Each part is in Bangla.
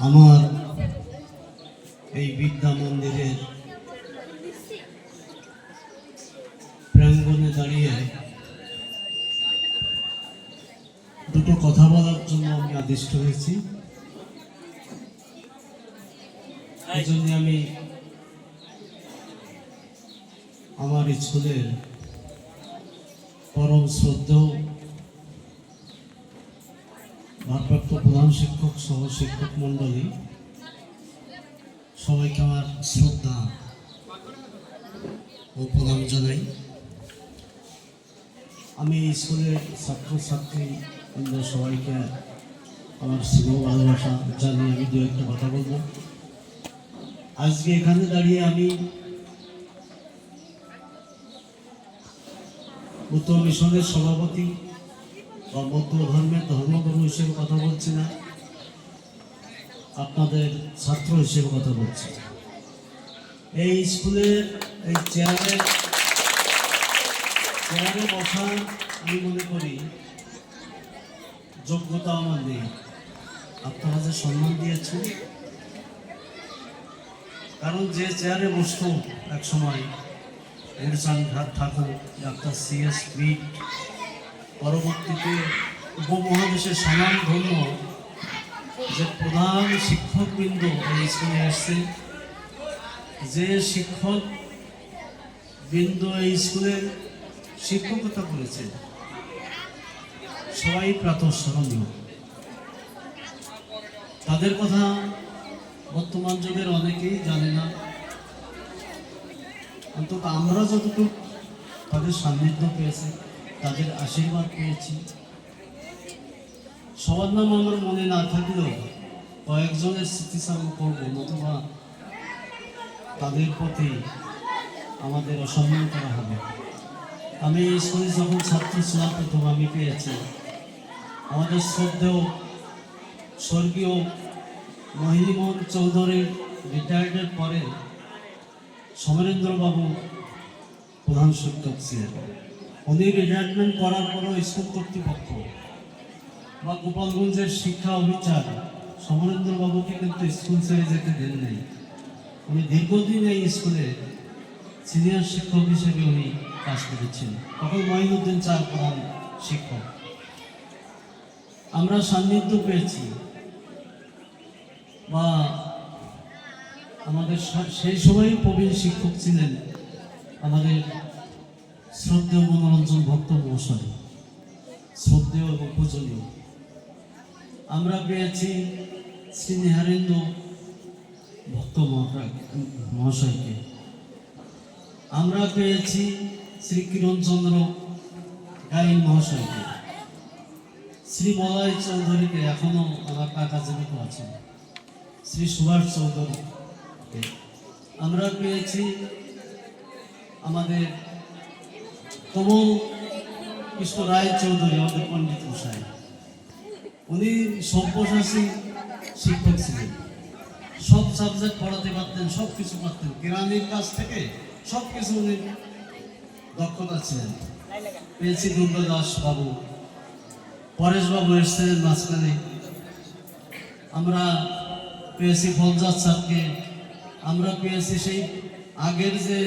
আমার এই বিদ্যা মন্দিরের প্রাঙ্গণে দাঁড়িয়ে দুটো কথা বলার জন্য আমি আদিষ্ট হয়েছি। এই জন্য আমি আমার স্কুলের পরম শ্রদ্ধেয় ভারপ্রাপ্ত প্রধান শিক্ষক সহ শিক্ষক মন্ডলী সবাইকে আমার শ্রদ্ধা ও প্রণাম জানাই। আমি স্কুলের ছাত্রছাত্রী সবাইকে আমার স্নেহ ভালোবাসা জানিয়ে আমি দু একটা কথা বলবো। আজকে এখানে দাঁড়িয়ে আমি উত্তর মিশনের সভাপতি বা বৌদ্ধ ধর্মের ধর্মগুরু হিসেবে কথা বলছি না, আপনাদের ছাত্র হিসেবে কথা বলছি। এই স্কুলের এই চেয়ারে বসা আমি মনে করি যোগ্যতা আমার নেই। আপনারা যে সম্মান দিয়েছেন, কারণ যে চেয়ারে বসত এক সময় মুরচাঁদ ঠাকুর, ডাক্তার C.S. পিট, পরবর্তীতে উপমহাদেশের স্বনামধন্য যে প্রধান শিক্ষকবৃন্দ এই স্কুলে এসছে, যে শিক্ষকবৃন্দ এই স্কুলে শিক্ষকতা করেছে, সবাই প্রাতঃস্মরণীয়। তাদের কথা বর্তমান যুগের অনেকেই জানে না, অন্তত আমরা যতটুকু তাদের সান্নিধ্য পেয়েছি, তাদের আশীর্বাদ পেয়েছি। সবার নাম আমার মনে না থাকলেও কয়েকজনের স্মৃতিচারণ করবো, নতুবা তাদের প্রতি আমাদের অসম্মান করা হবে। আমি স্কুলে যখন ছাত্র ছিলাম প্রথম আমি পেয়েছি আমাদের শ্রদ্ধেয় স্বর্গীয় মহিনীমোহন চৌধুরীর রিটায়ার্ডের পরে সমরেন্দ্রবাবু প্রধান শিক্ষক ছিলেন। উনি রিটায়ারমেন্ট করার পরও স্কুল কর্তৃপক্ষ বা গোপালগঞ্জের শিক্ষা অফিসার সমরেন্দ্রবাবুকে কিন্তু স্কুল ছেড়ে যেতে দেন নাই। উনি দীর্ঘদিন এই স্কুলে সিনিয়র শিক্ষক হিসেবে উনি কাজ করেছেন। তখন মঈনুদ্দিন চার প্রধান শিক্ষক। আমরা সান্নিধ্য পেয়েছি বা আমাদের সেই সময় প্রবীণ শিক্ষক ছিলেন আমাদের শ্রদ্ধেয় মনোরঞ্জন ভক্ত মহাশয়, শ্রদ্ধেয় এবং পূজনীয়। আমরা পেয়েছি শ্রী নিহারেন্দ্র ভক্ত মহাশয়কে। আমরা পেয়েছি শ্রী কিরণচন্দ্র গাইন মহাশয়কে, শ্রী মলয় চৌধুরীকে, এখনো আমার কাকা জীবিত আছেন, শ্রী সুভাষ চৌধুরীকে। আমরা পেয়েছি আমাদের কমল কৃষ্ণ রায় চৌধুরী, আমাদের পণ্ডিত মশাই। উনি সব্যসাচী শিক্ষক ছিলেন, সব সাবজেক্ট পড়াতে পারতেন, সব কিছু পারতেন, কেরানির কাছ থেকে সব কিছু উনি দক্ষতা ছিলেন। পেয়েছি দুর্গাদাস বাবু, পরেশ বাবু এসছেন মাঝখানে। আমরা পেয়েছি ফলজাদ স্যারকে, আমরা পেয়েছি সেই আগের যে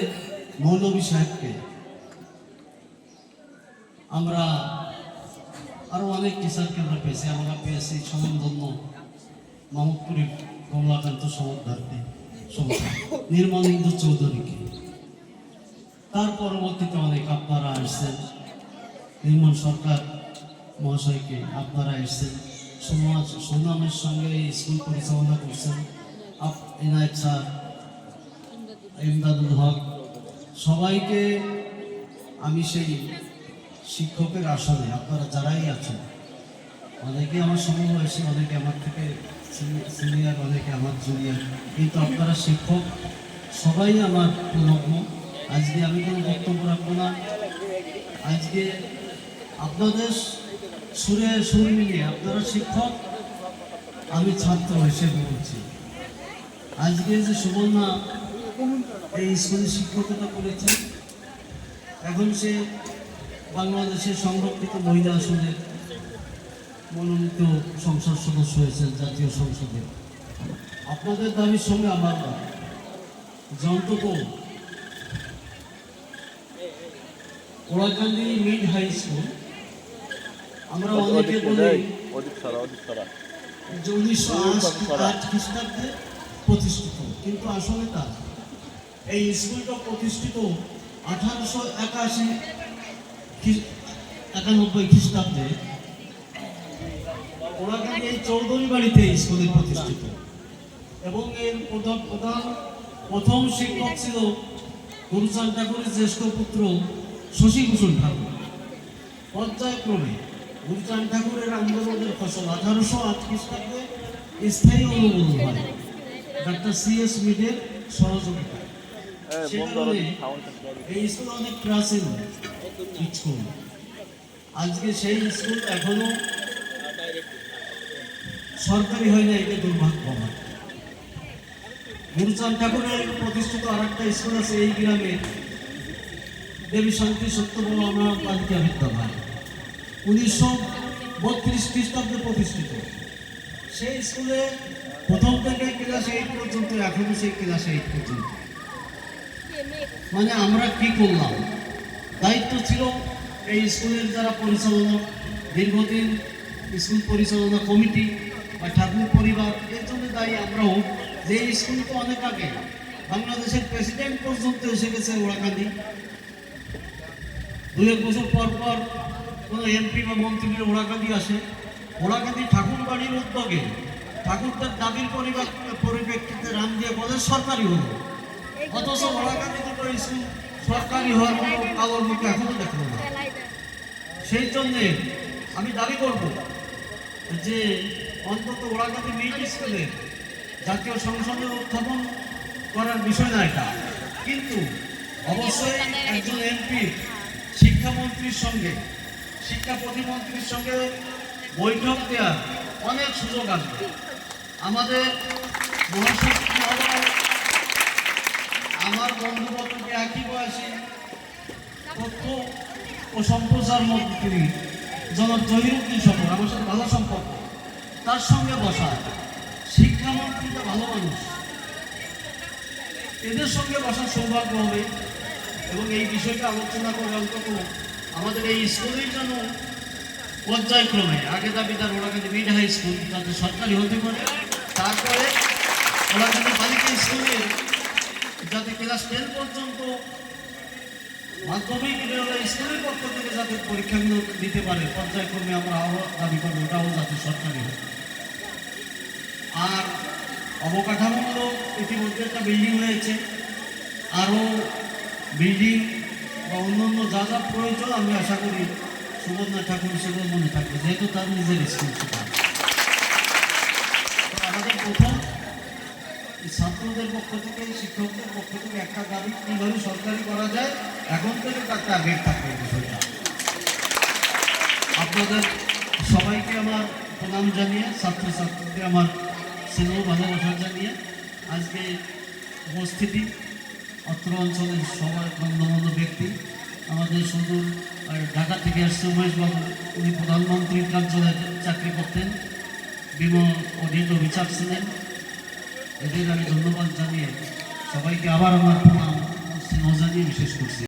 মৌলভী সাহেবকে, আমরা আরো অনেক টিচারকে আমরা পেয়েছি। আমরা পেয়েছি সমানধন্য মাহমুদপুরি কমলাকান্ত সমদ্দারকে, নির্মলেন্দু চৌধুরীকে। তার পরবর্তীতে অনেক আপনারা এসছেন, নির্মল সরকার মহাশয়কে আপনারা এসছেন, সুনামের সঙ্গে স্কুল পরিচালনা করছেন এনায়েত স্যার, ইমদাদুল হক। সবাইকে আমি সেই শিক্ষকের আসনে, আপনারা যারাই আছেন, অনেকে আমার সমবয়সী, অনেকে আমার থেকে সিনিয়র, অনেকে আমার জুনিয়র, কিন্তু আপনারা শিক্ষক, সবাই আমার প্রণম্য। আজকে আমি কোনো বক্তব্য রাখবো না। আজকে আপনাদের সুর মিলিয়ে আপনারা শিক্ষক, আমি ছাত্র হিসেবে বলছি। আজকে যে সুবর্ণা এই স্কুলে শিক্ষকতা করেছে, এখন সে বাংলাদেশের সংরক্ষিত মহিলা আসনের মনোনীত সংসদ সদস্য হয়েছেন জাতীয় সংসদে। আপনাদের দাবির সঙ্গে আমার যে অন্তত ওরাকান্দি মিড হাই স্কুল, আমরা অনেকে বলি যে 1908 খ্রিস্টাব্দে প্রতিষ্ঠিত, কিন্তু আসলে তা এই স্কুলটা প্রতিষ্ঠিত 1891 খ্রিস্টাব্দে ওরাকান্দি এই চৌধুরী বাড়িতে স্কুলে প্রতিষ্ঠিত। এবং এর প্রথম শিক্ষক ছিল গুরুচাঁদ ঠাকুরের জ্যেষ্ঠ পুত্র শশীভূষণ ঠাকুর। পর্যায়ক্রমে গুরুচাঁদ ঠাকুরের আন্দোলনের ফসল 1808 খ্রিস্টাব্দে স্থায়ী অনুমোদন হয় ডাক্তার C.S. মিডের সহযোগিতায়। সে কারণে এই স্কুল অনেক প্রাচীন স্কুল। আজকে সেই স্কুল এখনো সরকারি হয় না, এটা দুর্ভাগ্য। গুরুচাঁদ ঠাকুরের প্রতিষ্ঠিত আর একটা স্কুল আছে এই গ্রামে, দেবী শান্তি সত্যভামা বালিকা বিদ্যালয়, 1932 খ্রিস্টাব্দে প্রতিষ্ঠিত। সেই স্কুলে প্রথম থেকে ক্লাস 8 পর্যন্ত, এখনো সেই ক্লাস 8 পর্যন্ত। মানে আমরা কি করলাম? দায়িত্ব ছিল এই স্কুলের যারা পরিচালনা, দীর্ঘদিন স্কুল পরিচালনা কমিটি বা ঠাকুর পরিবার, এর জন্য দায়ী আমরাও। যে স্কুল তো অনেক আগে বাংলাদেশের প্রেসিডেন্ট পর্যন্ত এসে গেছে ওরাকান্দি। 2-1 বছর পর পর কোনো এমপি বা মন্ত্রীর ওরাকান্দি আসে। ওরাকান্দি ঠাকুর বাড়ির উদ্যোগে ঠাকুরদের দাবির পরিপ্রেক্ষিতে রামদিয়া কলেজ সরকারি হলো, অথচ ওরাকান্দি দুটো স্কুল সরকারি হওয়ার কোনো কালোর মুখে এখনো দেখলো না। সেই জন্যে আমি দাবি করব যে অন্তত ওরাকান্দি মিড স্কুলে জাতীয় সংসদে উত্থাপন করার বিষয় না এটা, কিন্তু অবশ্যই একজন এমপি শিক্ষামন্ত্রীর সঙ্গে, শিক্ষা প্রতিমন্ত্রীর সঙ্গে বৈঠক দেওয়ার অনেক সুযোগ আসবে। আমাদের মহাসচিব মহোদয়, আমার বন্ধুবর্গকে একই বয়সী তথ্য ও সম্প্রচার মন্ত্রী জনাব জহিরুদ্দিন সফর, আমার সাথে ভালো সম্পর্ক, তার সঙ্গে বসা। শিক্ষামন্ত্রী তো ভালো মানুষ, এদের সঙ্গে বসার সৌভাগ্য হবে এবং এই বিষয়টা আলোচনা করে অন্তত আমাদের এই স্কুলের জন্য পর্যায়ক্রমে আগে দাবিদার ওরাকান্দি মিড হাই স্কুল যাতে সরকারি হতে পারে, তারপরে ওরাকান্দি বালিকা স্কুলে যাতে ক্লাস 10 পর্যন্ত মাধ্যমিক স্কুলের পক্ষ থেকে যাতে পরীক্ষাগুলো দিতে পারে, পর্যায়ক্রমে আমরা দাবি করবো ওটাও যাতে সরকারি হয়। আর অবকাঠামোগুলো ইতিমধ্যে একটা বিল্ডিং হয়েছে, আরও বিল্ডিং বা অন্যান্য যা যা প্রয়োজন আমি আশা করি সুবর্ণা ঠাকুর সেগুলো মনে থাকবে, যেহেতু তার নিজের স্কুল সেটা। আমাদের প্রথম ছাত্রদের পক্ষ থেকে, শিক্ষকদের পক্ষ থেকে একটা দাবি, কীভাবে সরকারি করা যায় এখন থেকে তার টার্গেট থাকবে বিষয়টা। আপনাদের সবাইকে আমার প্রণাম জানিয়ে, ছাত্রছাত্রীদের আমার স্নেহ ভালোবাসা জানিয়ে আজকে উপস্থিতি অত্র অঞ্চলের সবার গণ্যমান্য ব্যক্তি, আমাদের সুদূর ঢাকা থেকে আসছে উমেশবাবু, উনি প্রধানমন্ত্রীর কার্যালয়ে চাকরি করতেন, বিমল অডিট অফিসার ছিলেন। এদের আমি ধন্যবাদ জানিয়ে সবাইকে আবার আমার প্রণাম স্নেহ জানিয়ে বিশেষ করছি।